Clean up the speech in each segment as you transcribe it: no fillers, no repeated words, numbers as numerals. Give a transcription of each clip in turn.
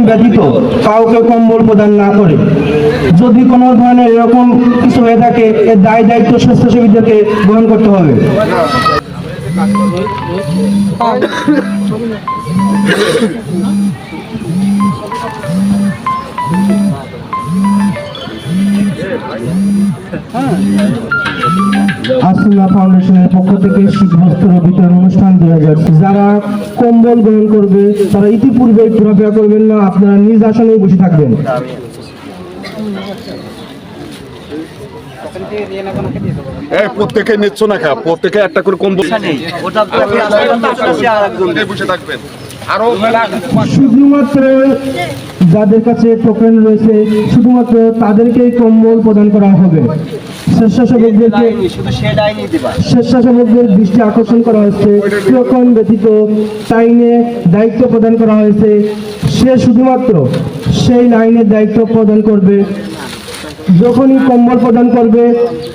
ব্যতীত কাউকে কম্বল প্রদান না করে। যদি কোনো ধরনের এরকম কিছু হয়ে থাকে এর দায় দায়িত্ব স্বেচ্ছাসেবীদেরকে গ্রহণ করতে হবে। আসুনা ফাউন্ডেশনের পক্ষ থেকে শীতবস্ত্র বিতরণ অনুষ্ঠান 2000। যারা কম্বল গ্রহণ করবে তারা ইতিপূর্বে ঘোরাফেরা করবেন না, আপনারা নিজ আসনেই বসে থাকবেন। প্রত্যেকে নিচ্ছ না খা, প্রত্যেকে একটা করে কম্বল বসে থাকবেন। শুধুমাত্র যাদের কাছে টোকেন রয়েছে শুধুমাত্র তাদেরকেই কম্বল প্রদান করা হবে। স্বেচ্ছাসেবকদের দৃষ্টি আকর্ষণ করা হয়েছে, টোকন ব্যতীত লাইনে দায়িত্ব প্রদান করা হয়েছে। সে শুধুমাত্র সেই লাইনের দায়িত্ব প্রদান করবে। যখনই কম্বল প্রদান করবে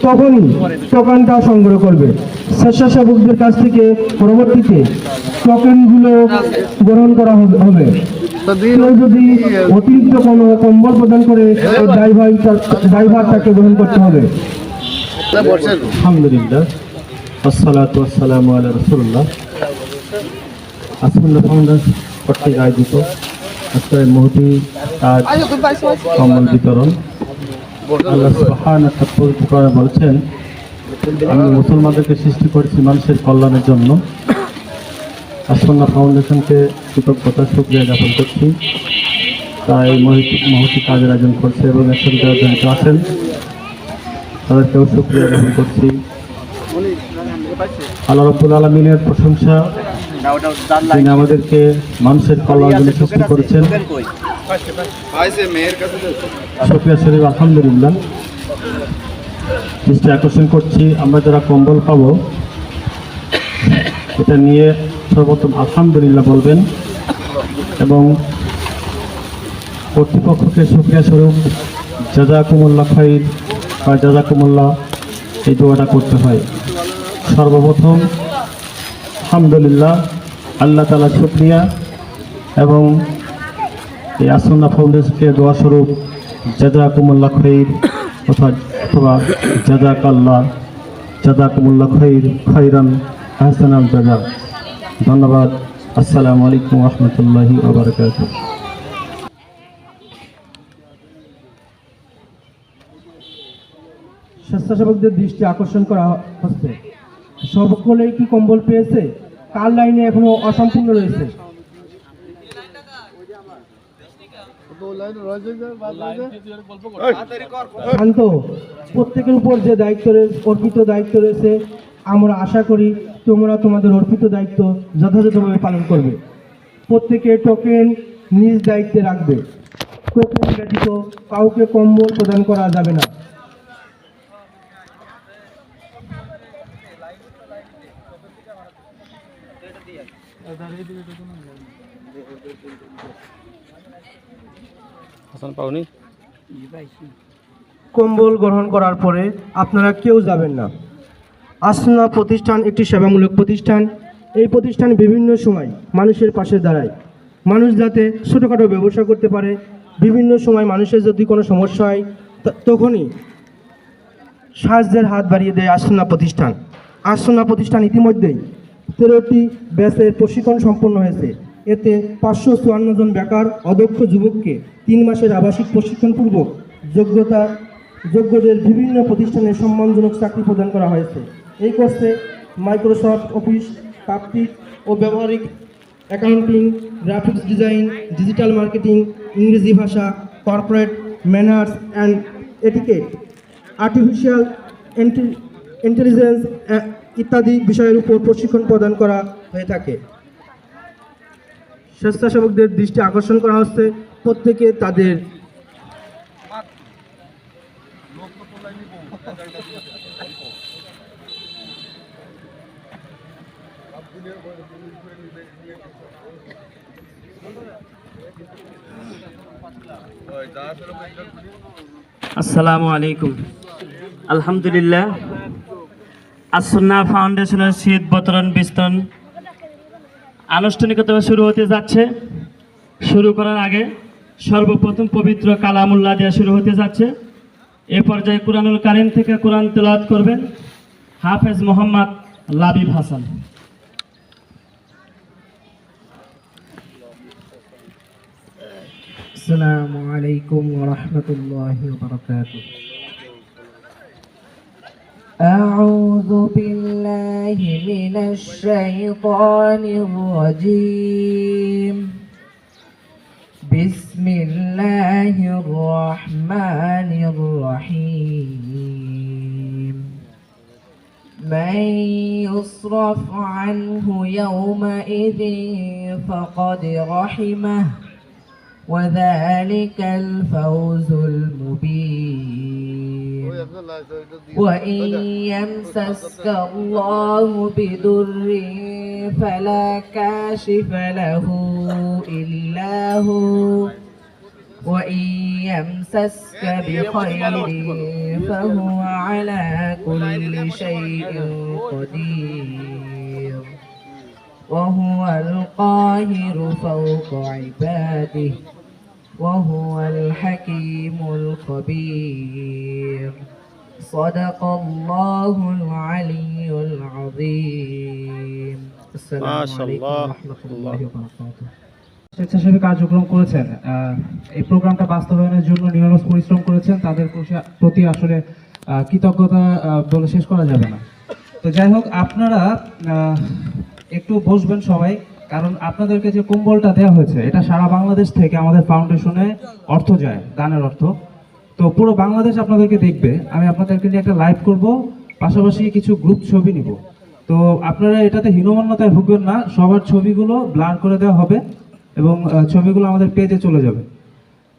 তখনই টোকনটা সংগ্রহ করবে। স্বেচ্ছাসেবকদের কাছ থেকে পরবর্তীতে টোকেনগুলো গ্রহণ করা হবে। কেউ যদি অতিরিক্ত কোনো কম্বল প্রদান করে ড্রাইভার তাকে গ্রহণ করতে হবে। আলহামদুলিল্লাহ, আসসালাতু ওয়াসসালামু আলা রাসূলিল্লাহ। আসুনা ফাউন্ডেশন কর্তৃক আয়োজিত আজকের মহতি কাজ কম্বল বিতরণ। আল্লাহ সুবহানাহু ওয়া তাআলা বলেছেন, আমি মুসলমানদেরকে সৃষ্টি করেছি মানুষের কল্যাণের জন্য। আসুনা ফাউন্ডেশনকে কৃতজ্ঞতা শুকরিয়া জ্ঞাপন করছি। তাই মহতি কাজের আয়োজন করছে এবং এর সাথে যারা জড়িত আছেন তাদেরকেও শুকরিয়া জ্ঞাপন করছি। আল্লাহ রাব্বুল আলামিনের প্রশংসা, তিনি আমাদেরকে মানুষের কল্যাণের জন্য সৃষ্টি করেছেন। শুকরিয়া শরীফ আলহামদুলিল্লাহ। দৃষ্টি আকর্ষণ করছি, আমরা যারা কম্বল পাবো এটা নিয়ে সর্বপ্রথম আলহামদুলিল্লাহ বলবেন এবং কর্তৃপক্ষকে শুকরিয়া স্বরূপ জাযাকুমুল্লাহ খাইর বা জাযাকুমুল্লাহ এই দোয়াটা করতে হয়। সর্বপ্রথম আলহামদুলিল্লাহ, আল্লাহ তাআলা শুকরিয়া এবং এই আসুনা ফাউন্ডেশনকে দোয়া স্বরূপ জাযাকুমুল্লাহ খাইর অথবা জাযাকুমুল্লাহ খাইর খাইরান আহসানাল জাযা। ধন্যবাদ। আসসালামু আলাইকুম ওয়া রাহমাতুল্লাহি ওয়া বারাকাতুহু। স্বেচ্ছাসেবকদের দৃষ্টি আকর্ষণ করা হচ্ছে, সকলেই কি কম্বল পেয়েছে? কার লাইনে এখনো অসম্পূর্ণ রয়েছে? শান্ত, প্রত্যেকের উপর যে দায়িত্ব অর্পিত দায়িত্ব রয়েছে, আমরা আশা করি তোমরা তোমাদের অর্পিত দায়িত্ব যথাযথভাবে পালন করবে। প্রত্যেকে টোকেন নিজ দায়িত্বে রাখবে। টোকেন ব্যতীত কাউকে কম্বল প্রদান করা যাবে না। কম্বল গ্রহণ করার পরে আপনারা কেউ যাবেন না। আসুনা প্রতিষ্ঠান একটি সেবামূলক প্রতিষ্ঠান। এই প্রতিষ্ঠান বিভিন্ন সময় মানুষের পাশে দাঁড়ায়। মানুষ যাতে ছোটোখাটো ব্যবসা করতে পারে, বিভিন্ন সময় মানুষের যদি কোনো সমস্যা হয় তখনই সাহায্যের হাত বাড়িয়ে দেয় আসুনা প্রতিষ্ঠান। আসুনা প্রতিষ্ঠান ইতিমধ্যেই 13টি ব্যাচের প্রশিক্ষণ সম্পন্ন হয়েছে। এতে 554 জন বেকার অদক্ষ যুবককে 3 মাসের আবাসিক প্রশিক্ষণপূর্বক যোগ্যদের বিভিন্ন প্রতিষ্ঠানে সম্মানজনক চাকরি প্রদান করা হয়েছে। এই কোর্সে মাইক্রোসফট অফিস, তাত্ত্বিক ও ব্যবহারিক accounting, graphics design, digital marketing, ইংরেজি ভাষা, corporate manners and etiquette, artificial intelligence ইত্যাদি বিষয়ের উপর প্রশিক্ষণ প্রদান করা হয়ে থাকে। স্বেচ্ছাসেবকদের দৃষ্টি আকর্ষণ করা হচ্ছে, প্রত্যেকে তাদের আসসালামু আলাইকুম। আলহামদুলিল্লাহ, আসুনা ফাউন্ডেশনের শীত বিতরণ আনুষ্ঠানিকতা শুরু হতে যাচ্ছে। শুরু করার আগে সর্বপ্রথম পবিত্র কালামুল্লাহ দিয়ে শুরু হতে যাচ্ছে। এ পর্যায়ে কুরআনুল কারীম থেকে কোরআন তেলাওয়াত করবেন হাফেজ মোহাম্মদ লাবিব হাসান। السلام عليكم ورحمة الله وبركاته. أعوذ بالله من الشيطان الرجيم. بسم الله الرحمن الرحيم. من يصرف عنه يومئذ فقد رحمه وذلك الفوز المبين. وإن يمسسك الله بضر فلا كاشف له إلا هو وإن يمسسك بخير فهو على كل شيء قدير وهو القاهر فوق عباده وهو الحكيم الخبير. صدق الله العلي العظيم. السلام عليكم ورحمة الله وبركاته. স্বেচ্ছাসেবী কার্যক্রম করেছেন, এই প্রোগ্রামটা বাস্তবায়নের জন্য নিরলস পরিশ্রম করেছেন, তাদের প্রতি আসলে কৃতজ্ঞতা বলে শেষ করা যাবে না। তো যাই হোক, আপনারা একটু বসবেন সবাই, কারণ আপনাদেরকে যে কম্বলটা দেওয়া হয়েছে এটা সারা বাংলাদেশ থেকে আমাদের ফাউন্ডেশনে অর্থ যায়, দানের অর্থ। তো পুরো বাংলাদেশ আপনাদেরকে দেখবে। আমি আপনাদেরকে নিয়ে একটা লাইভ করব, পাশাপাশি কিছু গ্রুপ ছবি নিব। তো আপনারা এটাতে হীনমন্যতায় ভুগবেন না, সবার ছবিগুলো ব্লার করে দেওয়া হবে এবং ছবিগুলো আমাদের পেজে চলে যাবে।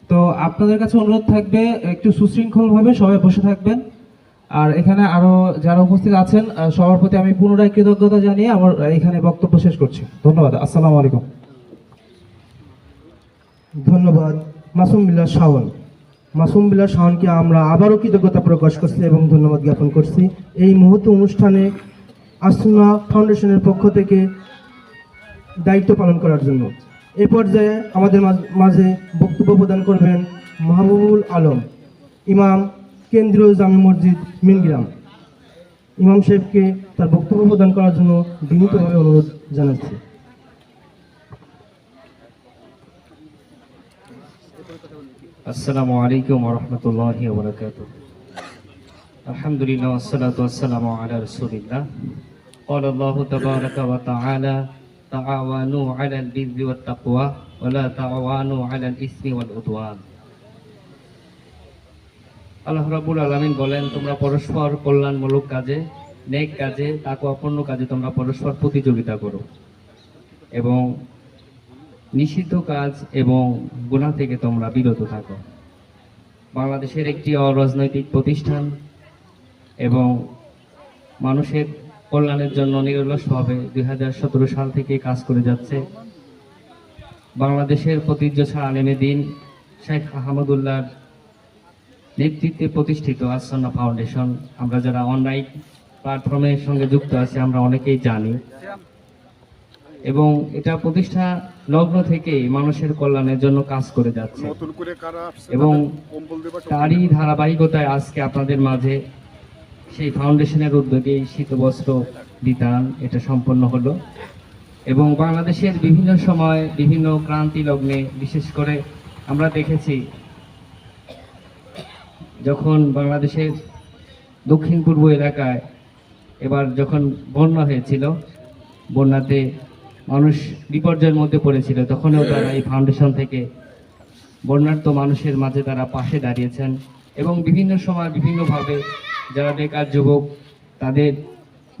তো আপনাদের কাছে অনুরোধ থাকবে একটু সুশৃঙ্খলভাবে সবাই বসে থাকবেন। আর এখানে আরো যারা উপস্থিত আছেন সবার প্রতি আমি পুনরায় কৃতজ্ঞতা জানিয়ে আমার এখানে বক্তব্য শেষ করছি। ধন্যবাদ। আসসালামু আলাইকুম। ধন্যবাদ মাসুম বিল্লাহ শাওন। মাসুম বিল্লাহ শাওনকে আমরা আবারও কৃতজ্ঞতা প্রকাশ করছি এবং ধন্যবাদ জ্ঞাপন করছি এই মুহূর্তে অনুষ্ঠানে আসুন্নাহ ফাউন্ডেশনের পক্ষ থেকে দায়িত্ব পালন করার জন্য। এই পর্যায়ে আমাদের মাঝে বক্তব্য প্রদান করবেন মাহবুবুল আলম, ইমাম, কেন্দ্রীয় জামে মসজিদ মিনগ্রাম। ইমাম সাহেবকে তার বক্তব্য প্রদান করার জন্য বিনীতভাবে অনুরোধ জানাচ্ছি। আসসালামু আলাইকুম ওয়া রাহমাতুল্লাহি ওয়া বারাকাতুহু। আলহামদুলিল্লাহ ওয়াসসালাতু ওয়াসসালামু আলা রাসূলিল্লাহ। ক্বালা আল্লাহু তাবারাকা ওয়া তাআলা তাআওয়ানু আলাল বিররি ওয়াত তাকওয়া ওয়া লা তাআওয়ানু আলাল ইসমি ওয়াল উদওয়ান। আল্লাহ রাব্বুল আলামিন বলেন, তোমরা পরস্পর কল্যাণমূলক কাজে, নেক কাজে, তাকওয়াপূর্ণ কাজে তোমরা পরস্পর প্রতিযোগিতা করো এবং নিষিদ্ধ কাজ এবং গুনাহ থেকে তোমরা বিরত থাকো। বাংলাদেশের একটি অরাজনৈতিক প্রতিষ্ঠান এবং মানুষের কল্যাণের জন্য নিরলসভাবে 2017 সাল থেকে কাজ করে যাচ্ছে। বাংলাদেশের প্রতিষ্ঠা আলেমে দ্বীন শেখ আহমদুল্লাহর নেতৃত্বে প্রতিষ্ঠিত আসুন্নাহ ফাউন্ডেশন, আমরা যারা অনলাইন প্ল্যাটফর্মের সঙ্গে যুক্ত আছি আমরা অনেকেই জানি এবং এটা প্রতিষ্ঠা লগ্ন থেকেই মানুষের কল্যাণের জন্য কাজ করে যাচ্ছে এবং তারই ধারাবাহিকতায় আজকে আপনাদের মাঝে সেই ফাউন্ডেশনের উদ্যোগে শীতবস্ত্র বিতান এটা সম্পন্ন হলো এবং বাংলাদেশের বিভিন্ন সময় বিভিন্ন ক্রান্তি লগ্নে বিশেষ করে আমরা দেখেছি যখন বাংলাদেশের দক্ষিণ পূর্ব এলাকায় এবার যখন বন্যা হয়েছিল, বন্যাতে মানুষ বিপর্যয়ের মধ্যে পড়েছিল, তখনও তারা এই ফাউন্ডেশন থেকে বন্যার্ত মানুষের মাঝে তারা পাশে দাঁড়িয়েছেন এবং বিভিন্ন সময় বিভিন্নভাবে যারা বেকার যুবক তাদের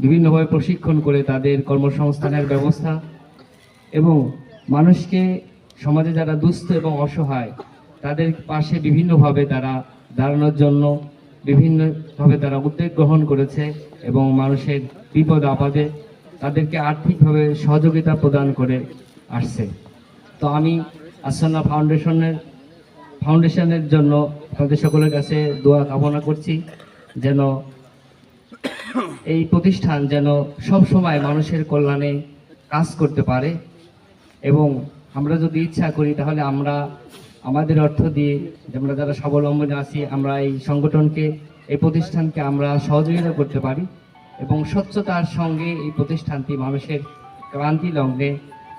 বিভিন্নভাবে প্রশিক্ষণ করে তাদের কর্মসংস্থানের ব্যবস্থা এবং মানুষকে সমাজে যারা দুস্থ এবং অসহায় তাদের পাশে বিভিন্নভাবে তারা দাঁড়ানোর জন্য বিভিন্নভাবে তারা উদ্যোগ গ্রহণ করেছে এবং মানুষের বিপদ আপদে তাদেরকে আর্থিকভাবে সহযোগিতা প্রদান করে আসছে। তো আমি আসুন্নাহ ফাউন্ডেশনের জন্য আপনাদের সকলের কাছে দোয়া কামনা করছি যেন এই প্রতিষ্ঠান যেন সব সময় মানুষের কল্যাণে কাজ করতে পারে এবং আমরা যদি ইচ্ছা করি তাহলে আমরা আমাদের অর্থ দিয়ে আমরা যারা স্বাবলম্বী আছি আমরা এই সংগঠনকে এই প্রতিষ্ঠানকে আমরা সহযোগিতা করতে পারি এবং স্বচ্ছতার সঙ্গে এই প্রতিষ্ঠানটি মানুষের ক্রান্তি লগ্নে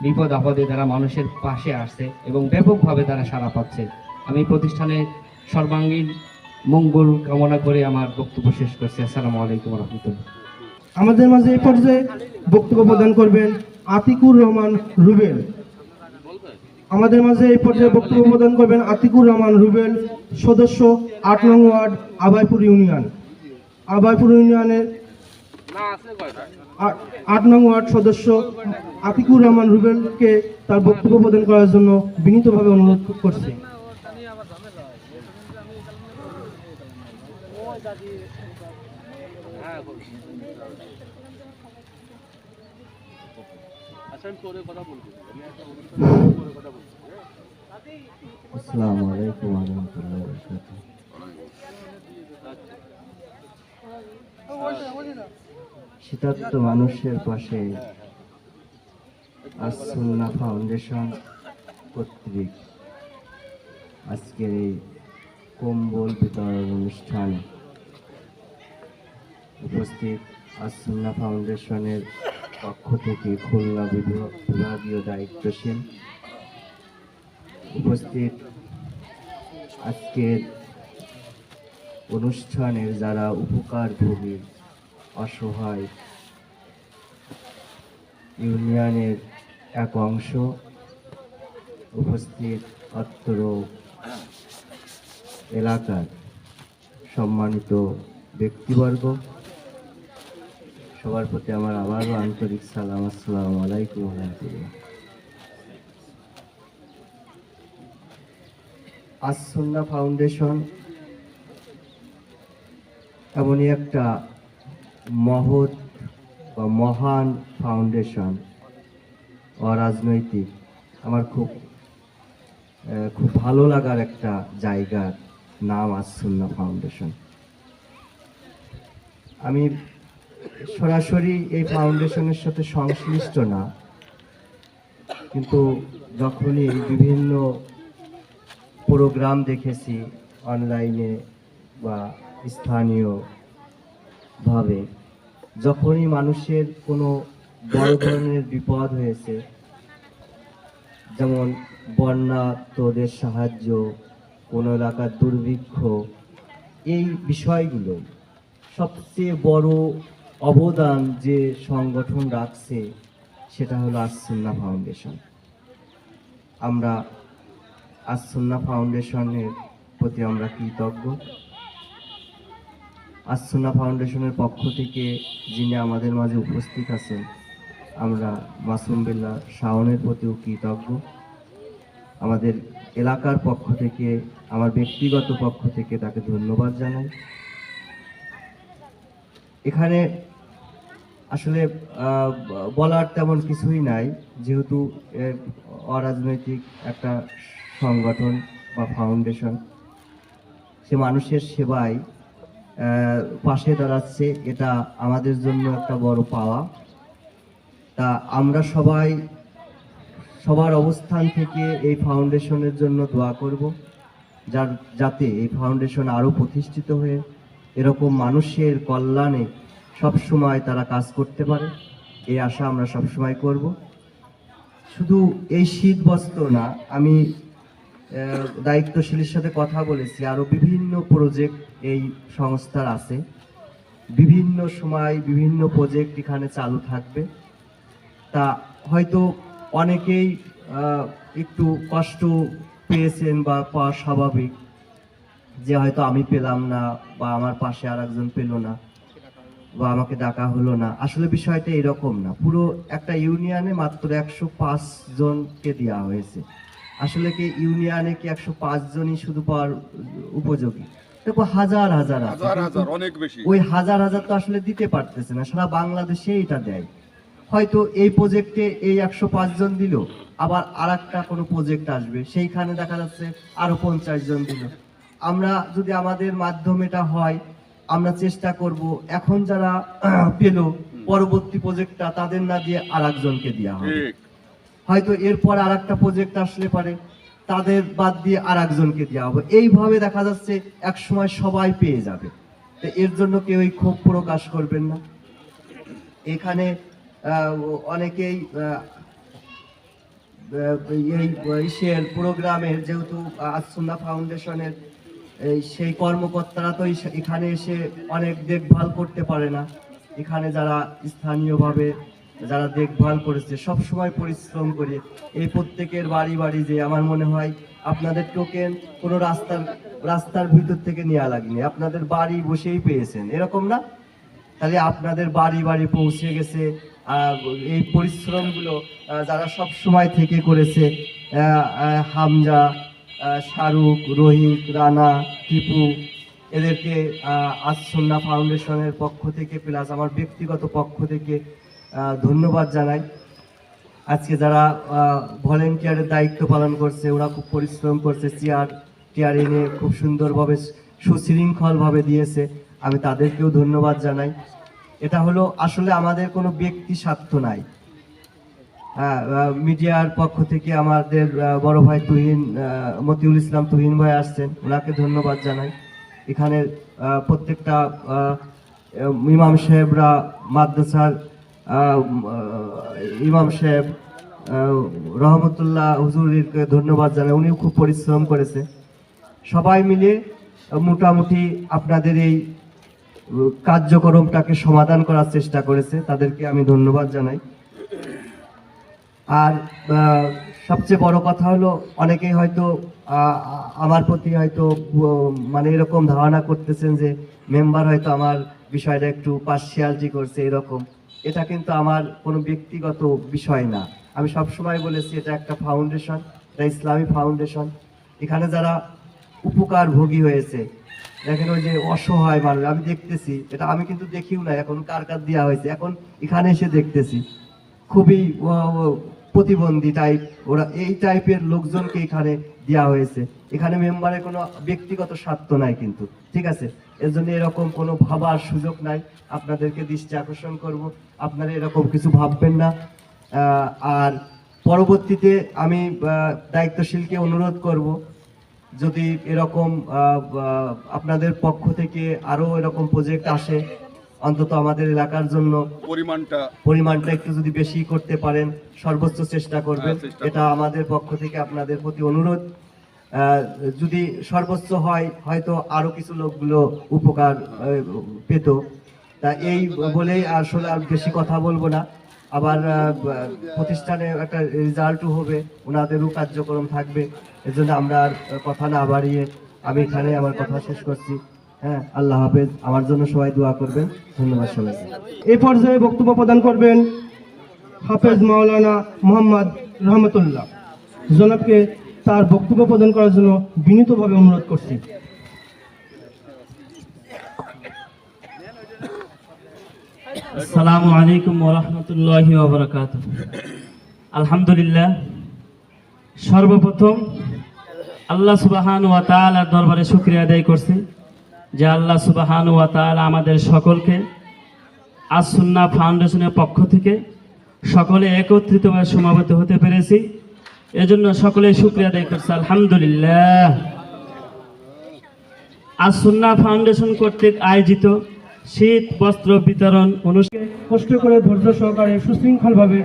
বিপদ আপদে তারা মানুষের পাশে আসছে এবং ব্যাপকভাবে তারা সাড়া পাচ্ছে। আমি প্রতিষ্ঠানের সর্বাঙ্গীন মঙ্গল কামনা করে আমার বক্তব্য শেষ করছি। আসসালামু আলাইকুম রহমতুল্লাহ। আমাদের মাঝে এই পর্যায়ে বক্তব্য প্রদান করবেন আতিকুর রহমান রুবেল। আমাদের মাঝে এই পর্যায়ে বক্তব্য প্রদান করবেন আতিকুর রহমান রুবেল, সদস্য 8 নং ওয়ার্ড আবাইপুর ইউনিয়ন। আবাইপুর ইউনিয়নের 8 নং ওয়ার্ড সদস্য আতিকুর রহমান রুবেলকে তার বক্তব্য প্রদান করার জন্য বিনীতভাবে অনুরোধ করছি। আসসালামু আলাইকুম ওয়া রাহমাতুল্লাহি ওয়া বারাকাতুহু। শীতার্ত মানুষের পাশে আস-সুন্নাহ ফাউন্ডেশন কর্তৃক আজকের এই কম্বল বিতরণ অনুষ্ঠানে উপস্থিত আস-সুন্নাহ ফাউন্ডেশনের পক্ষ থেকে খুলনা বিভাগীয় দায়িত্বশীল, উপস্থিত আজকের অনুষ্ঠানের যারা উপকারভোগী অসহায় ইউনিয়নের এক অংশ, উপস্থিত অত্র এলাকার সম্মানিত ব্যক্তিবর্গ, সবার প্রতি আমার আবারও আন্তরিক সালাম। আসসালামু আলাইকুম ওয়া রাহমাতুল্লাহ। আস-সুন্নাহ ফাউন্ডেশন এমনই একটা মহৎ বা মহান ফাউন্ডেশন, অরাজনৈতিক, আমার খুব ভালো লাগার একটা জায়গার নাম আস-সুন্নাহ ফাউন্ডেশন। আমি সরাসরি এই ফাউন্ডেশনের সাথে সংশ্লিষ্ট না, কিন্তু যখনই বিভিন্ন প্রোগ্রাম দেখেছি অনলাইনে বা স্থানীয়ভাবে, যখনই মানুষের কোনো বড় ধরনের বিপদ হয়েছে, যেমন বন্যার্তদের সাহায্য, কোনো এলাকার দুর্ভিক্ষ, এই বিষয়গুলো সবচেয়ে বড় অবদান যে সংগঠন রাখছে সেটা হলো আস-সুন্নাহ ফাউন্ডেশন। আমরা আস-সুন্নাহ ফাউন্ডেশনের প্রতি আমরা কৃতজ্ঞ। আস-সুন্নাহ ফাউন্ডেশনের পক্ষ থেকে যিনি আমাদের মাঝে উপস্থিত আছেন, আমরা মাসুম বিল্লাহ শাওনের প্রতিও কৃতজ্ঞ। আমাদের এলাকার পক্ষ থেকে, আমার ব্যক্তিগত পক্ষ থেকে তাকে ধন্যবাদ জানাই। এখানে আসলে বলার তেমন কিছুই নাই, যেহেতু অরাজনৈতিক একটা সংগঠন বা ফাউন্ডেশন, সে মানুষের সেবায় পাশে দাঁড়াচ্ছে, এটা আমাদের জন্য একটা বড় পাওয়া। তা আমরা সবাই সবার অবস্থান থেকে এই ফাউন্ডেশনের জন্য দোয়া করব, যাতে এই ফাউন্ডেশন আরও প্রতিষ্ঠিত হয়ে এরকম মানুষের কল্যাণে সবসময় তারা কাজ করতে পারে, এই আশা আমরা সবসময় করব। শুধু এই শীত বস্ত্র না, আমি দায়িত্বশীলের সাথে কথা বলেছি, আরও বিভিন্ন প্রজেক্ট এই সংস্থার আছে, বিভিন্ন সময় বিভিন্ন প্রজেক্ট এখানে চালু থাকবে। তা হয়তো অনেকেই একটু কষ্ট পেয়েছেন বা পাওয়া স্বাভাবিক, যে হয়তো আমি পেলাম না বা আমার পাশে আর একজন পেল না বা আমাকে ডাকা হলো না। আসলে বিষয়টা এরকম না, পুরো একটা ইউনিয়নে মাত্র 105 জনকে দেওয়া হয়েছে। আসলে কি ইউনিয়নে কি 105 জনই শুধু পাওয়ার উপযোগী? দেখো হাজার হাজার অনেক বেশি, ওই হাজার হাজার তো আসলে দিতে পারতেছে না, সারা বাংলাদেশে এটা দেয়। হয়তো এই প্রজেক্টে এই 105 জন দিল, আবার আর একটা কোনো প্রজেক্ট আসবে, সেইখানে দেখা যাচ্ছে আরো 50 জন দিল। আমরা যদি আমাদের মাধ্যমে এটা হয়, আমরা চেষ্টা করব এখন যারা পেল পরবর্তী প্রজেক্টটা তাদের না দিয়ে আর একজনকে দেওয়া হবে। হয়তো এরপর আর একটা প্রজেক্ট আসলে পারে তাদের বাদ দিয়ে আর একজনকে দেওয়া হবে, এইভাবে দেখা যাচ্ছে এক সময় সবাই পেয়ে যাবে। তো এর জন্য কেউই ক্ষোভ প্রকাশ করবেন না। এখানে অনেকেই এই ইসের প্রোগ্রামের যেহেতু আসুন্না ফাউন্ডেশনের সেই কর্মকর্তারা তো এখানে এসে অনেক দেখভাল করতে পারে না। এখানে যারা স্থানীয়ভাবে যারা দেখভাল করেছে সব সময় পরিশ্রম করে এই প্রত্যেকের বাড়ি বাড়ি যে আমার মনে হয় আপনাদের টোকেন কোনো রাস্তার ভিতর থেকে নেওয়া লাগেনি, আপনাদের বাড়ি বসেই পেয়েছেন, এরকম না? তাহলে আপনাদের বাড়ি বাড়ি পৌঁছে গেছে। এই পরিশ্রমগুলো যারা সব সময় থেকে করেছে, হামজা, শাহরুখ, রোহিত, রানা, টিপু, এদেরকে আসুন্না ফাউন্ডেশনের পক্ষ থেকে প্লাস আমার ব্যক্তিগত পক্ষ থেকে ধন্যবাদ জানাই। আজকে যারা ভলেন্টিয়ারের দায়িত্ব পালন করছে ওরা খুব পরিশ্রম করছে, টিয়ার এনে খুব সুন্দরভাবে সুশৃঙ্খলভাবে দিয়েছে, আমি তাদেরকেও ধন্যবাদ জানাই। এটা হলো আসলে আমাদের কোনো ব্যক্তি স্বার্থ নাই। মিডিয়ার পক্ষ থেকে আমাদের বড় ভাই তুহিন, মতিউল ইসলাম তুহিন ভাই আসছেন, ওনাকে ধন্যবাদ জানাই। এখানে প্রত্যেকটা ইমাম সাহেবরা, মাদ্রাসার ইমাম সাহেব রহমতুল্লাহ হুজুরকে ধন্যবাদ জানাই, উনিও খুব পরিশ্রম করেছে। সবাই মিলে মোটামুটি আপনাদের এই কার্যক্রমটাকে সমাধান করার চেষ্টা করেছে, তাদেরকে আমি ধন্যবাদ জানাই। আর সবচেয়ে বড় কথা হলো অনেকেই হয়তো আমার প্রতি হয়তো মানে এরকম ধারণা করতেছেন যে মেম্বার হয়তো আমার বিষয়টা একটু পার্সিয়ালিটি করছে এরকম। এটা কিন্তু আমার কোনো ব্যক্তিগত বিষয় না। আমি সবসময় বলেছি এটা একটা ফাউন্ডেশন, এটা ইসলামী ফাউন্ডেশন। এখানে যারা উপকারভোগী হয়েছে, দেখেন ওই যে অসহায় মানুষ আমি দেখতেছি, এটা আমি কিন্তু দেখিও না এখন কার কার দেওয়া হয়েছে, এখন এখানে এসে দেখতেছি খুবই প্রতিবন্ধী টাইপ, ওরা এই টাইপের লোকজনকে এখানে দেওয়া হয়েছে। এখানে মেম্বারের কোনো ব্যক্তিগত স্বার্থ নাই কিন্তু, ঠিক আছে? এর জন্য এরকম কোনো ভাবার সুযোগ নাই। আপনাদেরকে দৃষ্টি আকর্ষণ করব, আপনারা এরকম কিছু ভাববেন না। আর পরবর্তীতে আমি দায়িত্বশীলকে অনুরোধ করব, যদি এরকম আপনাদের পক্ষ থেকে আরো এরকম প্রজেক্ট আসে, অন্তত আমাদের এলাকার জন্য পরিমাণটা একটু যদি বেশি করতে পারেন সর্বোচ্চ চেষ্টা করবেন, এটা আমাদের পক্ষ থেকে আপনাদের প্রতি অনুরোধ। যদি সর্বোচ্চ হয় হয়তো আরো কিছু লোকগুলো উপকার পেত। তা এই বলেই আসলে আর বেশি কথা বলবো না। আবার প্রতিষ্ঠানে একটা রেজাল্টও হবে, ওনাদেরও কার্যক্রম থাকবে, এজন্য আমরা আর কথা না বাড়িয়ে আমি এখানে আমার কথা শেষ করছি। হ্যাঁ, আল্লাহ হাফেজ। আমার জন্য সবাই দোয়া করবেন। ধন্যবাদ সবাইকে। এই পর্যায়ে বক্তব্য প্রদান করবেন হাফেজ মাওলানা মোহাম্মদ রহমতুল্লাহ। জনাবকে তার বক্তব্য প্রদান করার জন্য বিনীতভাবে অনুরোধ করছি। আসসালামু আলাইকুম ওয়া রাহমাতুল্লাহি ওয়া বারাকাতুহু। আলহামদুলিল্লাহ, সর্বপ্রথম আল্লাহ সুবহানাহু ওয়া তাআলার দরবারে শুকরিয়া আদায় করছি যে আল্লাহ সুবহানাহু ওয়া তাআলা আমাদের সকলকে আস-সুন্নাহ ফাউন্ডেশনের পক্ষ থেকে সকলে একত্রিতভাবে সমাবেত হতে পেরেছি, এজন্য সকলে শুকরিয়া আদায় করছি আলহামদুলিল্লাহ। আস-সুন্নাহ ফাউন্ডেশন কর্তৃক আয়োজিত শীত বস্ত্র বিতরণ অনুষ্ঠানে কষ্ট করে ধৈর্য সহকারে সুশৃঙ্খলভাবে